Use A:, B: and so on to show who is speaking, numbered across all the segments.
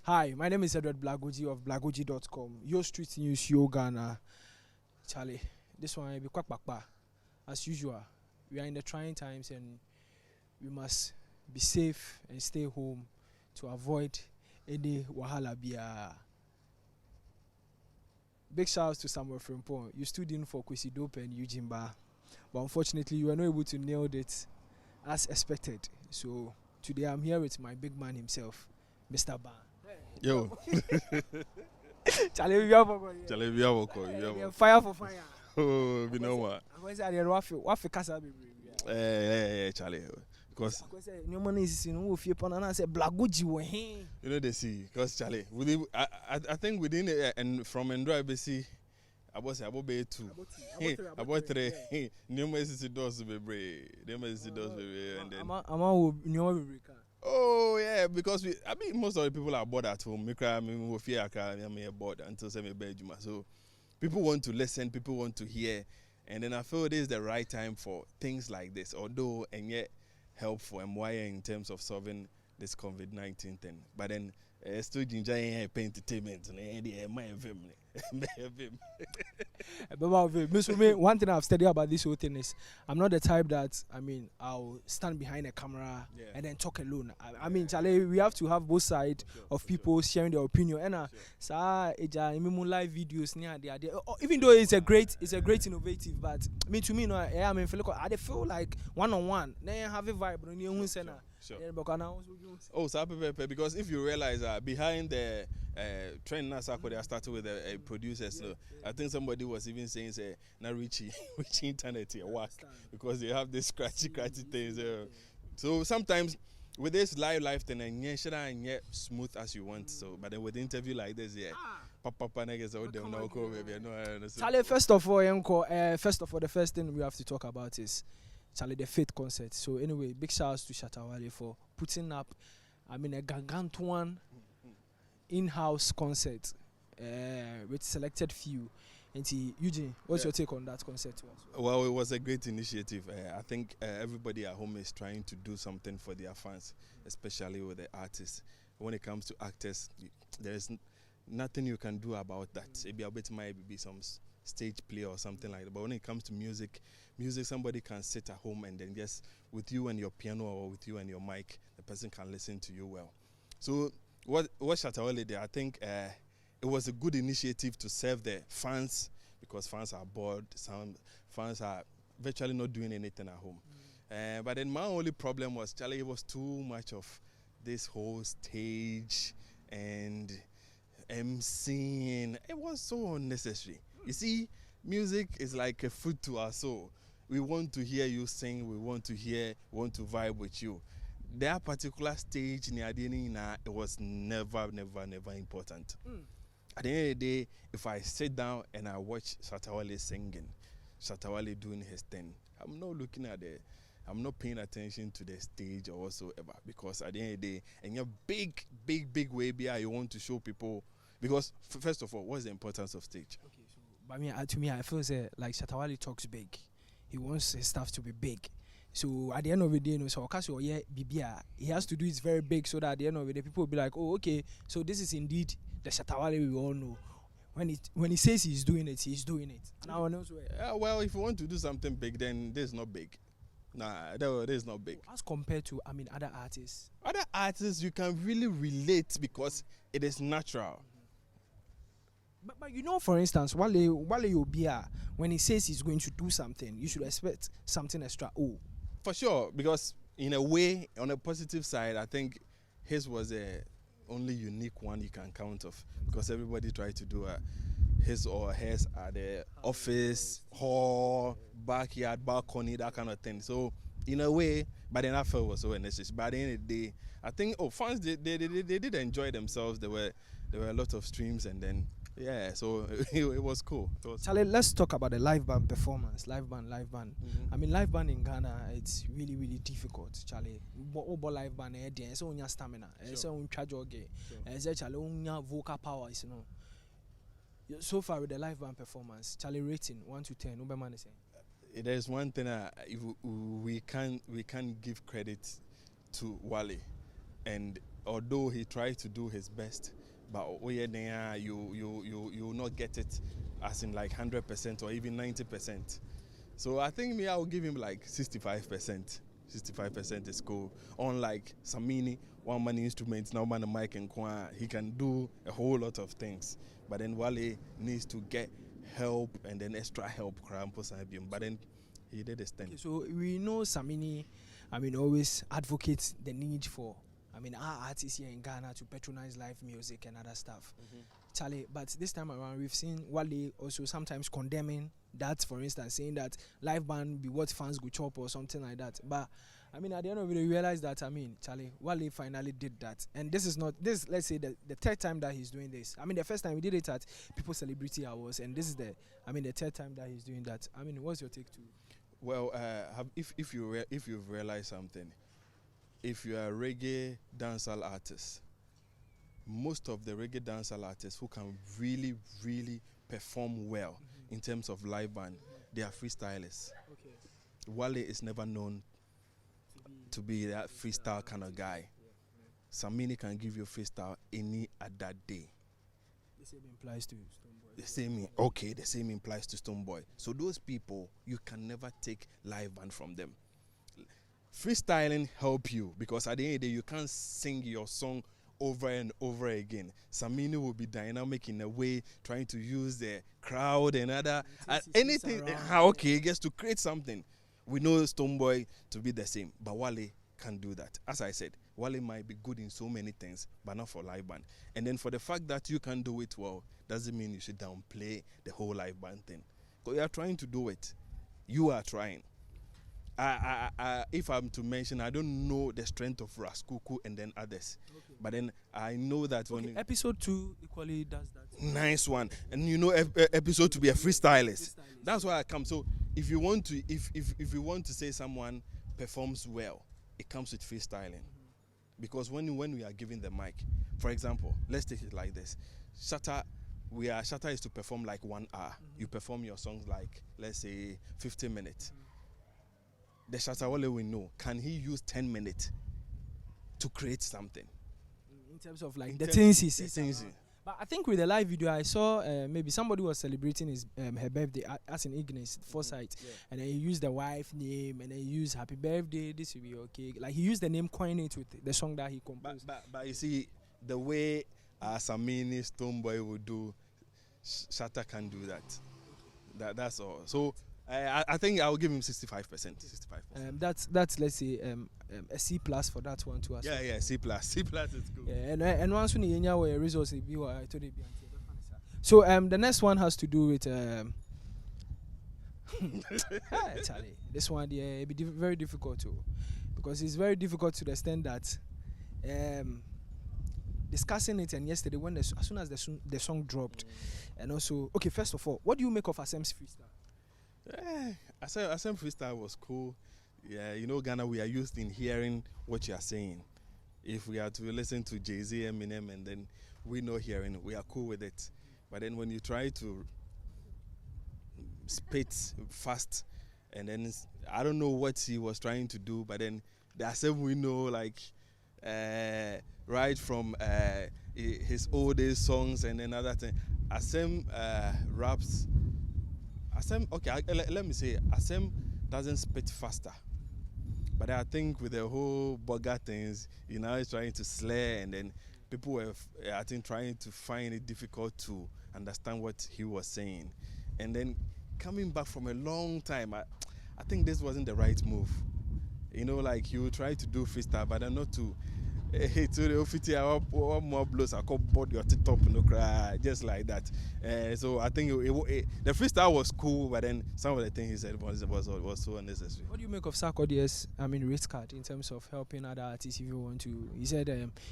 A: Hi, my name is Blagogee of Blagogee.com. Your street news, your Ghana. Charlie, this one will be quack. As usual, we are in the trying times and we must be safe and stay home to avoid any wahala biya. Big shouts to Samuel Frimpong. You stood in for Kwesi Dope and Eugene Ba, but unfortunately you were not able to nail it as expected. So today I'm here with my big man himself, Mr. Ba.
B: Yo.
A: Charlie, we have fire for fire.
B: Oh, you know what?
A: I'm going to say, what for Casa?
B: Charlie. Because
A: no money is in who fear upon and I said Blagogee were him.
B: you know they see, because Charlie, within I think within and from Ndra BC, I was about two. About three. Numerous doors be brave. Numerous doors be and then
A: I'm
B: oh yeah, because I mean most of the people are bored at home. Me cry, me will fear, me bored until say me bedroom. So people want to listen, people want to hear, and then I feel this is the right time for things like this. Although and yet helpful and why in terms of solving this COVID-19 thing. But then still enjoying entertainment and my family.
A: One thing I've studied about this whole thing is I'm not the type that I'll stand behind a camera and then talk alone. I mean, Charlie, we have to have both sides of people sharing their opinion. And live videos near even though it's a great innovative, but to me, no, I feel like one-on-one. Then have a vibe on your own center.
B: Sure. Oh, because if you realize behind the trend now Sarkodie, I started with a producer. So I think somebody was even saying, say, not reaching internet here work because they have this scratchy things. So sometimes with this live thing, and yet smooth as you want. So, but then with the interview like this,
A: Charlie, first of all, the first thing we have to talk about is Charlie, the Faith concert. So anyway, big shouts to Shatta Wale for putting up, a gargantuan in-house concert with selected few. And Eugene, what's your take on that concert too?
B: Well, it was a great initiative. I think everybody at home is trying to do something for their fans, especially with the artists. When it comes to actors, there is nothing you can do about that. Maybe a bit might be some stage play or something like that. But when it comes to music, somebody can sit at home and then just with you and your piano or with you and your mic, the person can listen to you well. So what Shatta Wale did, I think it was a good initiative to serve the fans because fans are bored. Some fans are virtually not doing anything at home. But then my only problem was, Charlie, it was too much of this whole stage and emceeing. It was so unnecessary. You see, music is like a food to our soul. We want to hear you sing. We want to vibe with you. That particular stage, it was never important. At the end of the day, if I sit down and I watch Shatta Wale singing, Shatta Wale doing his thing, I'm not paying attention to the stage or whatsoever, because at the end of the day, and your big way you want to show people, because first of all, what's the importance of stage?
A: Okay, so but to me, I feel like Shatta Wale talks big. He wants his stuff to be big. So at the end of the day, so he has to do it very big so that at the end of the day, people will be like, oh, okay, so this is indeed the Shatta Wale we all know. When he says he's doing it, he's doing it. Now
B: well, if you want to do something big, then this is not big. Nah, this is not big.
A: As compared to, other artists.
B: Other artists, you can really relate because it is natural.
A: But for instance, Wale Obia, when he says he's going to do something, you should expect something extra. Oh,
B: for sure, because in a way, on a positive side, I think his was the only unique one you can count of, because everybody tried to do his or hers at the office, hall, backyard, balcony, that kind of thing. So in a way, but then I felt it was so unnecessary. But at the end of the day, I think fans they did enjoy themselves. There were a lot of streams, and then so it was cool.
A: Charlie, let's talk about the live band performance. Live band. Live band in Ghana, it's really difficult. Charlie, what live band? It's on your stamina. It's on charge. It's Charlie on your vocal powers. So far with the live band performance, Charlie, rating 1 to 10.
B: There's one thing we can't give credit to Wale, and although he tried to do his best, but you will not get it as in like 100% or even 90%. So I think I will give him like 65%. 65% is cool. Unlike Samini, one man instruments, now man a mic and he can do a whole lot of things. But then Wale needs to get help and then extra help. But then he did his thing.
A: Okay, so we know Samini, always advocates the need for, our artists here in Ghana to patronize live music and other stuff. Charlie, but this time around we've seen Wale also sometimes condemning that, for instance, saying that live band be what fans go chop or something like that. But at the end of it, we realized that Charlie, Wale finally did that, and this is not let's say the third time that he's doing this. The first time we did it at People Celebrity Awards, and this is the third time that he's doing that. What's your take too?
B: Well, if you've realized something, if you are a reggae dancehall artist, most of the reggae dancehall artists who can really, really perform well in terms of live band, they are freestylists. Okay. Wale is never known to be that freestyle kind of guy. Samini can give you freestyle any other day.
A: The same implies to Stonebwoy.
B: The same implies to Stonebwoy. So those people, you can never take live band from them. Freestyling help you because at the end of the day, you can't sing your song over and over again. Samini will be dynamic in a way, trying to use the crowd and other anything. He gets to create something. We know Stonebwoy to be the same, but Wale can't do that. As I said, Wale might be good in so many things, but not for live band. And then for the fact that you can do it well, doesn't mean you should downplay the whole live band thing. Because you are trying to do it. You are trying. If I'm to mention, I don't know the strength of Raskuku and then others. Okay. But then I know that when
A: episode 2 equally does that.
B: Nice one. And episode to be a freestylist. That's why I come. So if you want to say someone performs well, it comes with freestyling. Because when we are giving the mic, for example, let's take it like this. Shatta is to perform like 1 hour. You perform your songs like, let's say, 15 minutes. The Shatta Wale we know, can he use 10 minutes to create something?
A: In terms of like the things he sees. But I think with the live video, I saw maybe somebody was celebrating his her birthday as in Ignis Foresight, and then he used the wife name, and then he used Happy Birthday, this will be okay. Like he used the name, coin it with the song that he composed.
B: But you see, the way Samini Stonebwoy would do, Shatta can do that. That's all. So I think I will give him 65%. 65%.
A: That's let's say a C+ for that one too.
B: Yeah, C+. C+ is good.
A: Yeah, and once when you were results, so the next one has to do with Charlie. This one it be very difficult too, because it's very difficult to the extent that discussing it, and yesterday when as soon as the song dropped, and also first of all, what do you make of Asem's freestyle?
B: Asem freestyle was cool. Yeah, Ghana, we are used in hearing what you are saying. If we are to listen to Jay-Z, Eminem, and then we know hearing, we are cool with it. But then when you try to spit fast, and then I don't know what he was trying to do, but then the Asem we know, like right from his old days songs and then other thing. Asem raps. Asem, let me say, Asem doesn't spit faster. But I think with the whole bugger things, he's trying to slay, and then people were, I think, trying to find it difficult to understand what he was saying. And then coming back from a long time, I think this wasn't the right move. Like you try to do freestyle, but then not to. To the office, one more blows. I call board your top, just like that. So I think the freestyle was cool, but then some of the things he said was so unnecessary.
A: What do you make of Sarkodie's rate card in terms of helping other artists if you want to? He said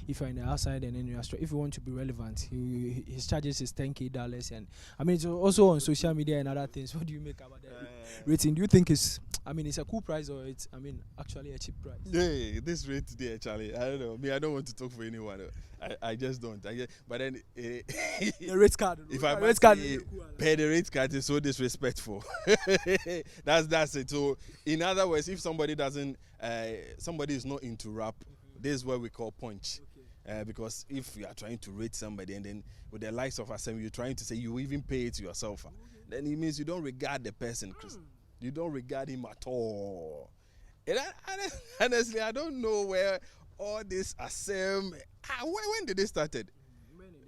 A: if you're in the outside and then you're if you want to be relevant, his charges is $10,000, and it's also on social media and other things. What do you make about that rating? Do you think it's a cool price, or it's actually a cheap price?
B: Yeah, this rate there, Charlie, I don't know. me, I don't want to talk for anyone. I just don't. But then
A: the rate card.
B: If I
A: rate
B: card pay the rate card is so disrespectful. that's it. So in other words, if somebody doesn't, somebody is not into rap, this is what we call punch. Okay. Because if you are trying to rate somebody and then with the likes of Asem, you're trying to say you even pay it yourself, then it means you don't regard the person. You don't regard him at all. And honestly, I don't know where all this Asem. When did they started?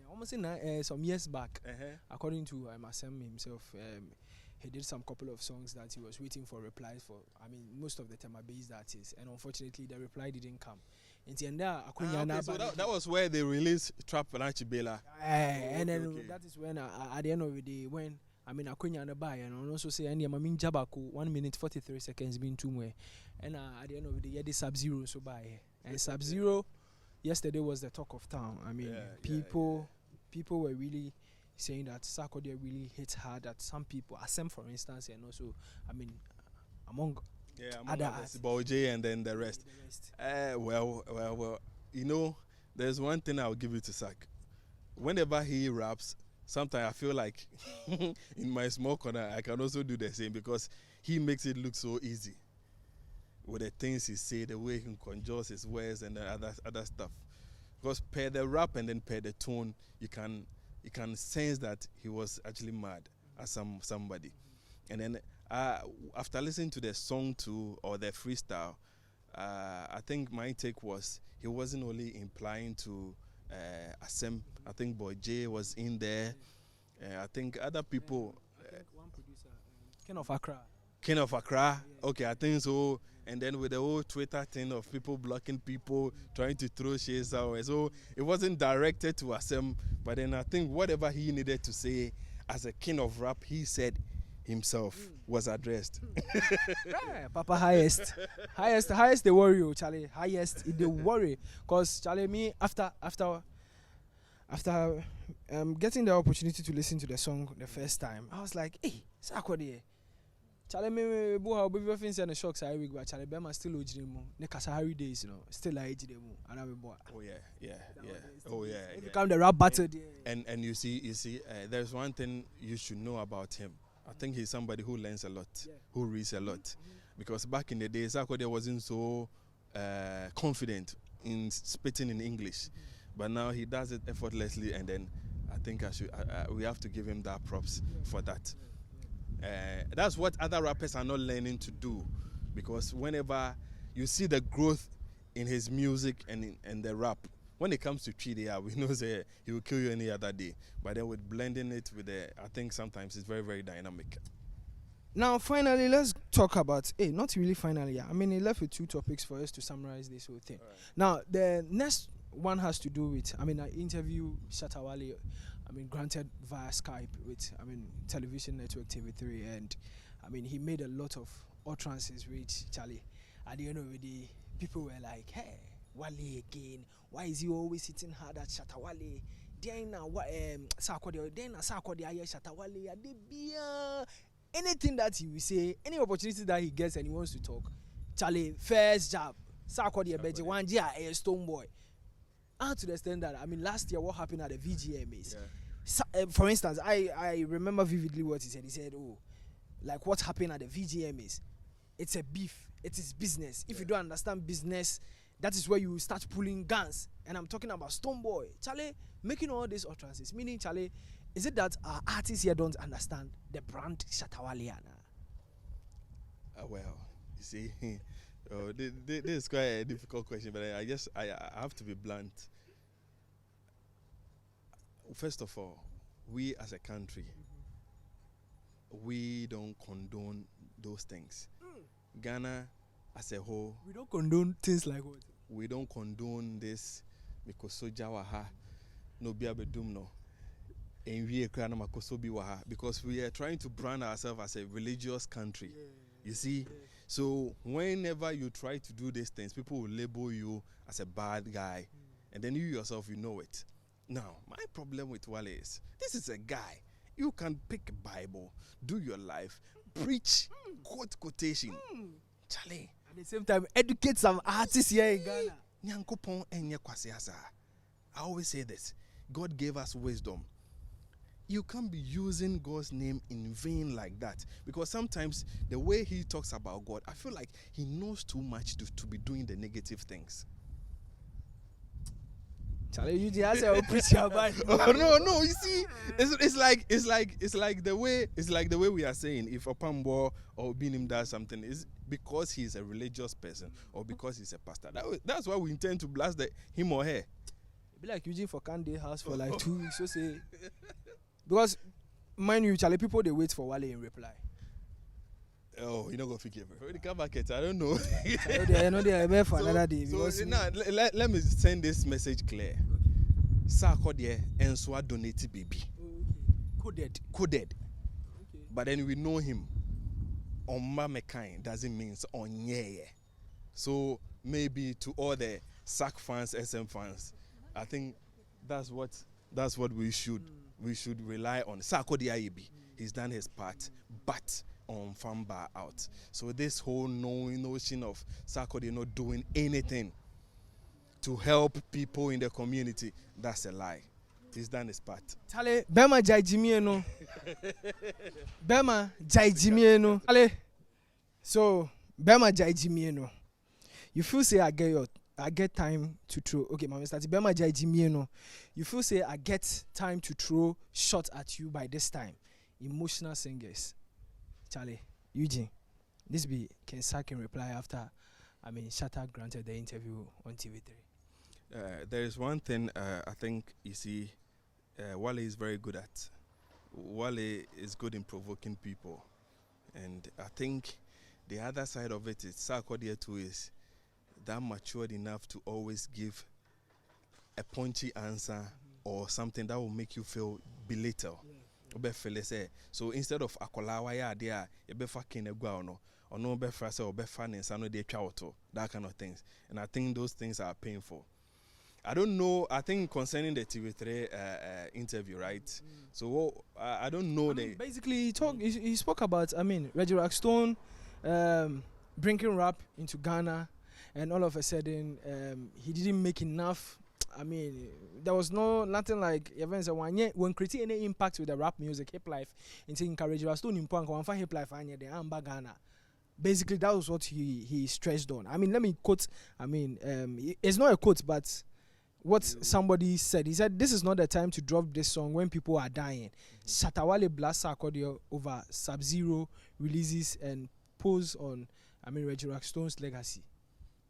A: Almost in some years back. According to Asem himself, he did some couple of songs that he was waiting for replies for. I mean, most of the time are based artists, and unfortunately, the reply didn't come. So
B: that was where they released Trap and Bela.
A: And then that is when, at the end of the day, when Akunya na buy and also say and Mamin Jabako 1 minute 43 seconds being too much. And at the end of the day, the Sub Zero so buy. And Sub Zero yesterday was the talk of town. I mean, people were really saying that Sarkodie really hits hard at some people, Asem for instance, and also among other artists,
B: Blagogee and then the rest. Well, you know, there's one thing I'll give you to Sark. Whenever he raps, sometimes I feel like in my small corner I can also do the same because he makes it look so easy with the things he say, the way he conjures his words and the other stuff. Because per the rap and then per the tone, you can sense that he was actually mad at somebody. And then after listening to the song too or the freestyle, I think my take was he wasn't only implying to Asem. I think Blagogee was in there. I think other people.
A: I think one producer, King of Accra.
B: King of Accra. Okay, I think so. And then with the whole Twitter thing of people blocking people, trying to throw shades out. So it wasn't directed to Asem, but then I think whatever he needed to say as a king of rap, he said himself was addressed.
A: Papa highest the worry, Charlie. Highest the worry, cause Charlie me after getting the opportunity to listen to the song the first time, I was like, hey, Sarkodie. Charlie me bo be offense and shocks I week, but Charlie Bema still ojirimu. Ne Kasahari days, still I ejidemu. And I'm boy.
B: Oh yeah. Oh yeah.
A: It become the rap battle.
B: And you see, there's one thing you should know about him. I think he's somebody who learns a lot, who reads a lot. Because back in the days, Sarkodie wasn't so confident in spitting in English. But now he does it effortlessly, and then I think we have to give him that props for that. That's what other rappers are not learning to do, because whenever you see the growth in his music and the rap, when it comes to 3D, we know that he will kill you any other day. But then with blending it with I think sometimes it's very, very dynamic.
A: Now, finally, let's talk about, not really finally, he left with 2 topics for us to summarize this whole thing. Right. Now, the next one has to do with, I interview Shatta Wale, granted via Skype with, television network TV3, and, he made a lot of utterances which, Charlie, at the end of the day, people were like, hey, Wale again, why is he always hitting hard at Shatta Wale? Sarkodie, Shatta Wale, anything that he will say, any opportunity that he gets and he wants to talk, Charlie, first job, Sarkodie, Beji, one year, a stone boy. And to the extent that, last year, what happened at the VGMAs? Yeah. For instance, I remember vividly what he said. He said, like what happened at the VGMAs, it's a beef, it is business. If you don't understand business, that is where you start pulling guns. And I'm talking about Stoneboy. Charlie, making all these utterances, meaning, Charlie, is it that our artists here don't understand the brand Shatta Wale?
B: Well, you see, this is quite a difficult question, but I have to be blunt. First of all, we as a country, we don't condone those things. Ghana as a whole,
A: we don't condone things like what?
B: We don't condone this because soja waha no be abedum no. Because we are trying to brand ourselves as a religious country. You see? So whenever you try to do these things, people will label you as a bad guy. And then you yourself, you know it. Now, my problem with Wale is, this is a guy. You can pick a Bible, do your life, preach, quote quotation. Charlie.
A: At the same time, educate some artists here in Ghana.
B: Nyankopon enye kwase asa. I always say this. God gave us wisdom. You can't be using God's name in vain like that. Because sometimes the way he talks about God, I feel like he knows too much to be doing the negative things.
A: Charlie, you just say preach about.
B: Oh no! You see, it's like the way we are saying if a pambo or Binim does something is because he's a religious person or because he's a pastor. That's why we intend to blast him or her.
A: It be like Eugene for Kande house for like 2 weeks. So say because mind you, Charlie, people they wait for Wale in reply.
B: Oh, you're not gonna forgive her. When you come back, I don't know.
A: I know they are for another day.
B: So now let me send this message clear. Sarkodie and so donate baby.
A: Coded.
B: Okay. But then we know him. On Mamekai doesn't mean on yeah. So maybe to all the SAC fans, SM fans, I think that's what we should rely on. Sarkodie IB, he's done his part, but on Famba out. So this whole notion of Sarkodie not doing anything to help people in the community, that's a lie. He's done his part.
A: Tale, Bema Jai Jimmy no. Bema Jai Jimmy no. Tale. So, Bema Jai Jimmy no. You feel say I get time to throw. Okay, Mama start. Bema Jai Jimmy no. You feel say I get time to throw shot at you by this time. Emotional singers. Charlie, Eugene, this be Ken Sak in reply after, Shatta granted the interview on TV3.
B: There is one thing I think you see, Wale is very good at. Wale is good in provoking people, and I think the other side of it is Sarkodie too is that matured enough to always give a punchy answer or something that will make you feel belittled. So instead of akolawa ya dia ebefa kinegwa no ono befa say obefa nensa no de twa auto, that kind of things, and I think those things are painful. I don't know. I think concerning the TV3 interview, right? So I don't know.
A: Basically, he spoke about Reggie Rockstone bringing rap into Ghana, and all of a sudden he didn't make enough. There was nothing like events when creating any impact with the rap music, hip life, and saying encourage Rockstone in punk one for hip life and the Amba Ghana. Basically, that was what he stressed on. Let me quote. It's not a quote, but what somebody said. He said, "This is not the time to drop this song when people are dying." Shatta Wale blasts Sarkodie over Sub Zero releases and pose on Reggie Rockstone's legacy.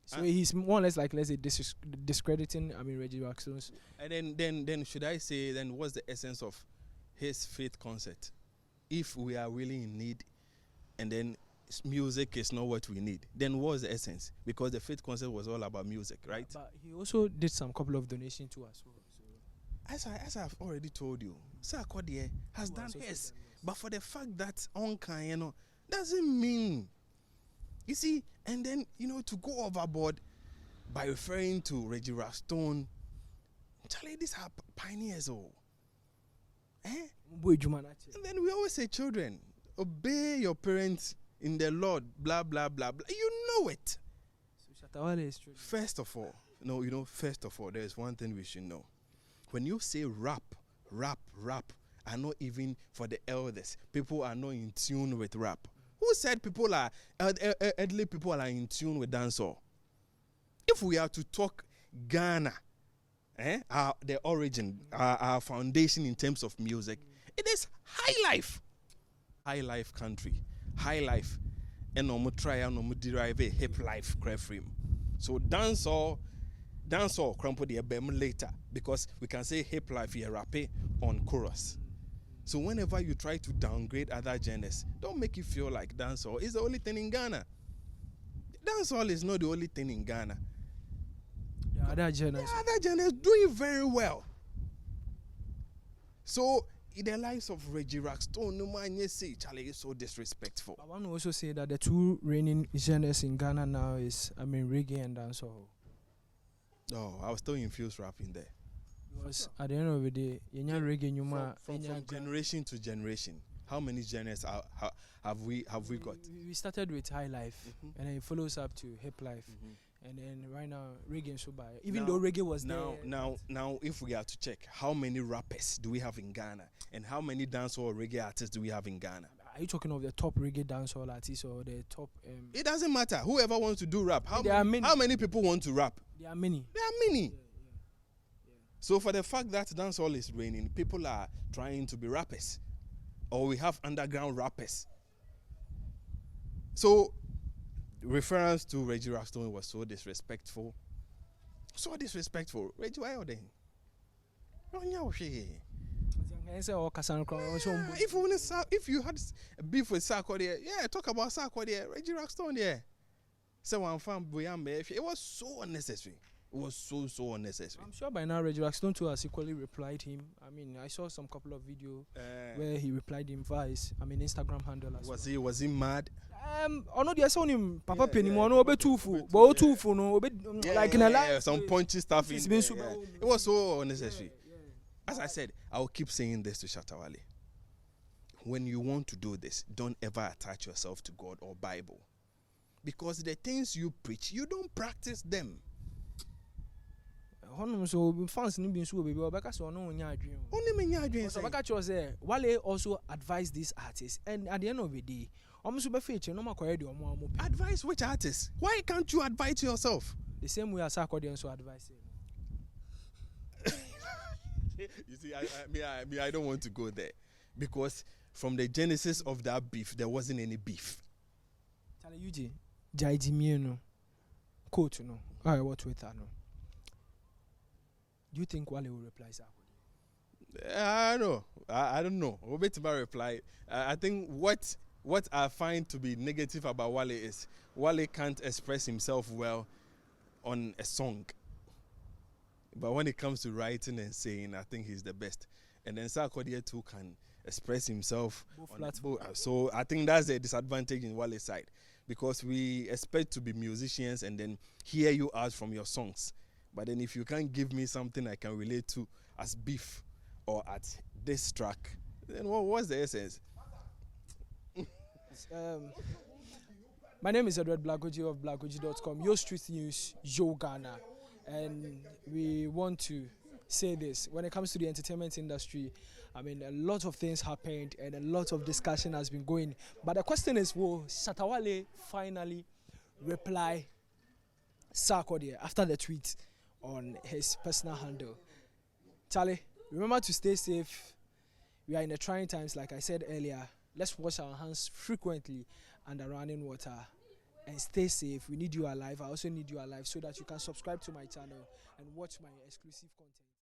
A: So he's more or less like, let's say, discrediting Reggie Rockstone's.
B: And then should I say then what's the essence of his faith concert? If we are really in need, and then music is not what we need, then what's the essence? Because the faith concert was all about music, right?
A: But he also did some couple of donations too as well. So.
B: As I've already told you, Sarkodie has done his, but for the fact that on doesn't mean, you see, and then to go overboard by referring to Reggie Rockstone. Charlie, these are pioneers, And then we always say, children, obey your parents in the Lord, blah, blah, blah, blah. You know it.
A: So Shatta Wale is true.
B: First of all, there's one thing we should know. When you say rap, are not even for the elders. People are not in tune with rap. Who said elderly people are in tune with dancehall? If we are to talk Ghana, the origin, our foundation in terms of music, it is high life. High life country. High life, and no more try and no more derive a hip life frame. So dancehall crumple the BM later because we can say hip life here rap on chorus. So whenever you try to downgrade other genres, don't make it feel like dancehall is the only thing in Ghana. Dancehall is not the only thing in Ghana.
A: The other genres
B: doing very well. So in the lives of Reggie Rockstone, no man say Charlie is so disrespectful.
A: I want to also say that the two reigning genres in Ghana now is reggae and dancehall.
B: Oh, I was still infused rap in there.
A: Because at the end of the day, reggae
B: from generation to generation, how many genres have we got?
A: We started with high life, and then it follows up to hip life, And then right now, reggae so by. Even though reggae was
B: now,
A: there.
B: now, if we are to check, how many rappers do we have in Ghana, and how many dancehall reggae artists do we have in Ghana?
A: Are you talking of the top reggae dancehall artists or the top?
B: It doesn't matter. Whoever wants to do rap, how
A: many.
B: How many people want to rap?
A: There are many.
B: There are many. Yeah. So for the fact that dancehall is reigning, people are trying to be rappers, or we have underground rappers. So reference to Reggie Rockstone was so disrespectful. So disrespectful. Reggie, why are they? If you had a beef with Sarkodie, yeah, talk about Sarkodie, Reggie Rockstone, yeah. So it was so unnecessary. It was so unnecessary.
A: I'm sure by now Reggie Rockstone too has equally replied him. I mean, I saw some couple of videos where he replied him via Instagram handle as
B: Was he mad?
A: Oh no, there's only Papa Penny no obe tufu, but tufu no obe like in a life.
B: Some punchy stuff in there. It was so unnecessary. As I said, I will keep saying this to Shatta Wale. When you want to do this, don't ever attach yourself to God or Bible. Because the things you preach, you don't practice them.
A: So fans need been so baby. Wale also advised these artists, and at the end of the day,
B: advise which artists? Why can't you advise yourself?
A: The same way as Sarkodie also advised.
B: You see, I don't want to go there, because from the genesis of that beef, there wasn't any beef.
A: Tell you, Jaiji quote no. Alright, what with that no? Do you think Wale will reply Sarkodie?
B: I don't know. I don't know. We'll wait to reply. I think what I find to be negative about Wale is Wale can't express himself well on a song. But when it comes to writing and saying, I think he's the best. And then Sarkodie too can express himself. So I think that's a disadvantage in Wale's side. Because we expect to be musicians and then hear you out from your songs. But then if you can't give me something I can relate to as beef or at this track, then what's the essence?
A: My name is Edward Blagogee of Blagogee.com, your street news, your Ghana. And we want to say this. When it comes to the entertainment industry, I mean, a lot of things happened and a lot of discussion has been going. But the question is, will Shatta Wale finally reply Sarkodie after the tweet on his personal handle? Charlie, remember to stay safe. We are in the trying times, like I said earlier. Let's wash our hands frequently under running water and stay safe. We need you alive. I also need you alive so that you can subscribe to my channel and watch my exclusive content.